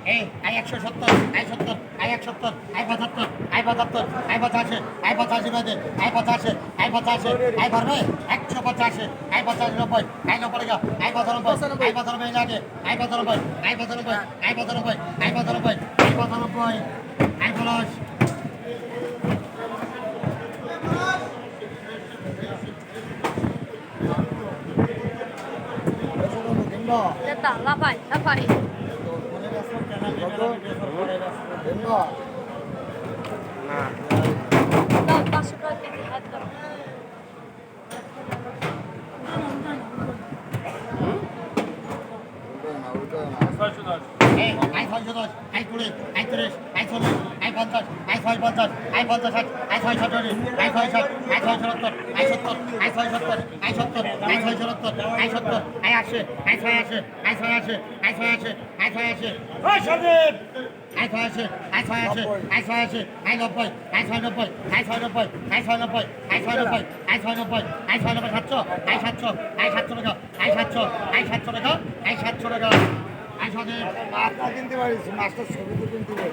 এই 170, 70, 71, 75, 75, 85, 85 বাদে 85, 85, 85, 185, 85, 90, 90 গা 95, 95 লাগে 95, 95, 95, 95, 95, 95 됐다. 라파이. 라파이. 나 500 কেজি হাত দাও। এই 610, 20, 30, 40, 50, 50, 50, 60, 60, 70, 70, 70, 70, 70, 80, 80, 80, 80, 80, ওই সন্দীপ 80, 80, 80, 90, 90, 90, 90, 90, 700, 700 টাকা, 700 টাকা, 700 টাকা। মাছটা কিনতে পারিস, মাছটা ছবি তো কিনতে পারি।